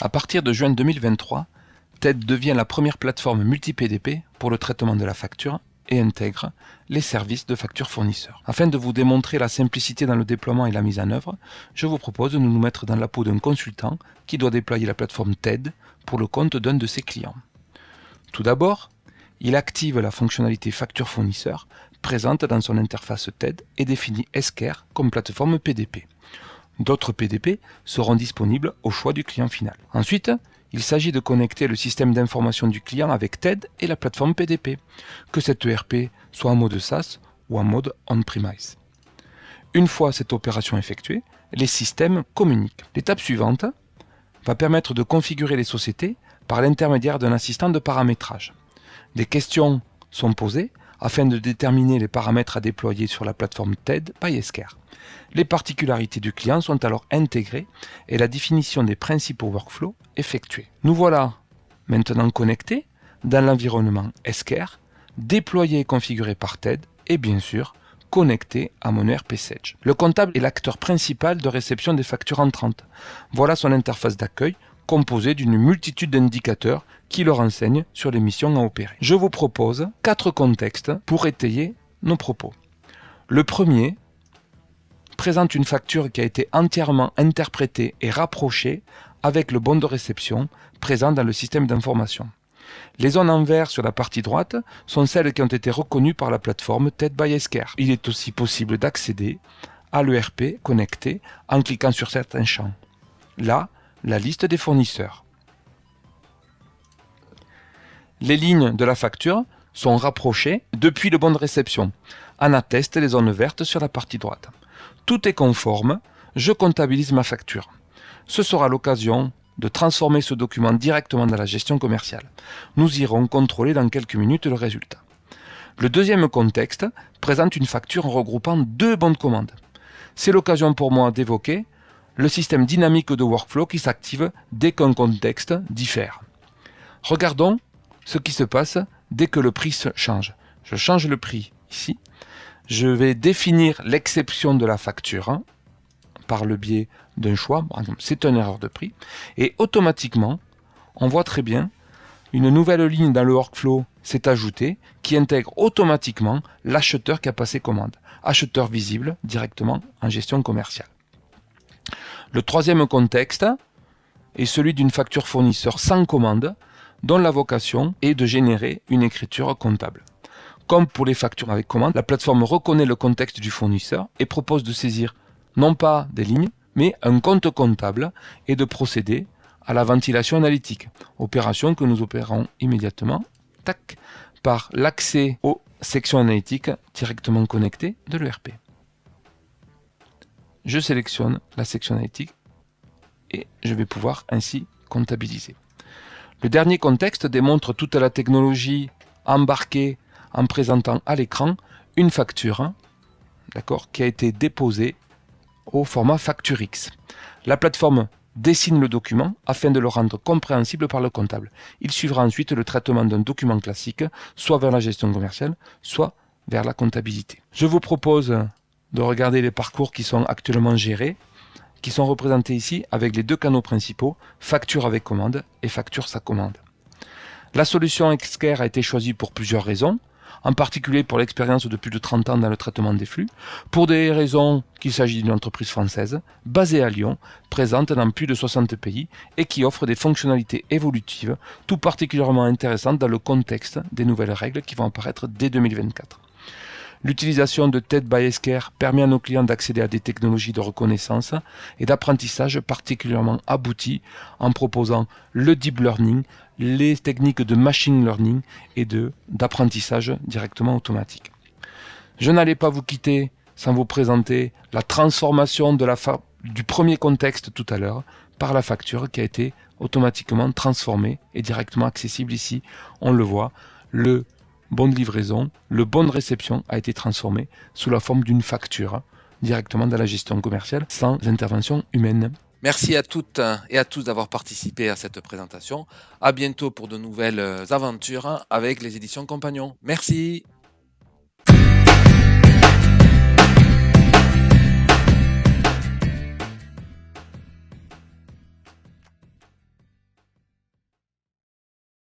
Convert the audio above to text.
À partir de juin 2023, TED devient la première plateforme multi-PDP pour le traitement de la facture et intègre les services de facture fournisseurs. Afin de vous démontrer la simplicité dans le déploiement et la mise en œuvre, je vous propose de nous mettre dans la peau d'un consultant qui doit déployer la plateforme TED pour le compte d'un de ses clients. Tout d'abord, il active la fonctionnalité facture fournisseur présente dans son interface TED et définit Esquerre comme plateforme PDP. D'autres PDP seront disponibles au choix du client final. Ensuite, il s'agit de connecter le système d'information du client avec TED et la plateforme PDP, que cette ERP soit en mode SaaS ou en mode on-premise. Une fois cette opération effectuée, les systèmes communiquent. L'étape suivante va permettre de configurer les sociétés par l'intermédiaire d'un assistant de paramétrage. Des questions sont posées afin de déterminer les paramètres à déployer sur la plateforme TED by Esquerre. Les particularités du client sont alors intégrées et la définition des principaux workflows effectuée. Nous voilà maintenant connectés dans l'environnement Esquerre, déployé et configuré par TED et bien sûr connecté à mon ERP Sage. Le comptable est l'acteur principal de réception des factures entrantes. Voilà son interface d'accueil composée d'une multitude d'indicateurs qui le renseignent sur les missions à opérer. Je vous propose 4 contextes pour étayer nos propos. Le premier présente une facture qui a été entièrement interprétée et rapprochée avec le bon de réception présent dans le système d'information. Les zones en vert sur la partie droite sont celles qui ont été reconnues par la plateforme TED by Esquerre. Il est aussi possible d'accéder à l'ERP connecté en cliquant sur certains champs. Là, la liste des fournisseurs. Les lignes de la facture sont rapprochées depuis le bon de réception. En attestent les zones vertes sur la partie droite. Tout est conforme, je comptabilise ma facture. Ce sera l'occasion de transformer ce document directement dans la gestion commerciale. Nous irons contrôler dans quelques minutes le résultat. Le deuxième contexte présente une facture regroupant 2 bons de commande. C'est l'occasion pour moi d'évoquer le système dynamique de workflow qui s'active dès qu'un contexte diffère. Regardons ce qui se passe dès que le prix change. Je change le prix ici. Je vais définir l'exception de la facture par le biais d'un choix. Par exemple, c'est une erreur de prix. Et automatiquement, on voit très bien une nouvelle ligne dans le workflow s'est ajoutée qui intègre automatiquement l'acheteur qui a passé commande. Acheteur visible directement en gestion commerciale. Le troisième contexte est celui d'une facture fournisseur sans commande dont la vocation est de générer une écriture comptable. Comme pour les factures avec commande, la plateforme reconnaît le contexte du fournisseur et propose de saisir non pas des lignes, mais un compte comptable et de procéder à la ventilation analytique, opération que nous opérons immédiatement par l'accès aux sections analytiques directement connectées de l'ERP. Je sélectionne la section analytique et je vais pouvoir ainsi comptabiliser. Le dernier contexte démontre toute la technologie embarquée en présentant à l'écran une facture qui a été déposée au format Facture X. La plateforme dessine le document afin de le rendre compréhensible par le comptable. Il suivra ensuite le traitement d'un document classique, soit vers la gestion commerciale, soit vers la comptabilité. Je vous propose de regarder les parcours qui sont actuellement gérés, qui sont représentés ici avec les 2 canaux principaux, facture avec commande et facture sans commande. La solution Esquerre a été choisie pour plusieurs raisons, en particulier pour l'expérience de plus de 30 ans dans le traitement des flux, pour des raisons qu'il s'agit d'une entreprise française, basée à Lyon, présente dans plus de 60 pays et qui offre des fonctionnalités évolutives, tout particulièrement intéressantes dans le contexte des nouvelles règles qui vont apparaître dès 2024. L'utilisation de TED by Esquerre permet à nos clients d'accéder à des technologies de reconnaissance et d'apprentissage particulièrement abouties en proposant le deep learning, les techniques de machine learning et d'apprentissage directement automatique. Je n'allais pas vous quitter sans vous présenter la transformation du premier contexte tout à l'heure par la facture qui a été automatiquement transformée et directement accessible ici. On le voit, le bon de livraison, le bon de réception a été transformé sous la forme d'une facture directement dans la gestion commerciale sans intervention humaine. Merci à toutes et à tous d'avoir participé à cette présentation. À bientôt pour de nouvelles aventures avec les éditions Compagnons. Merci.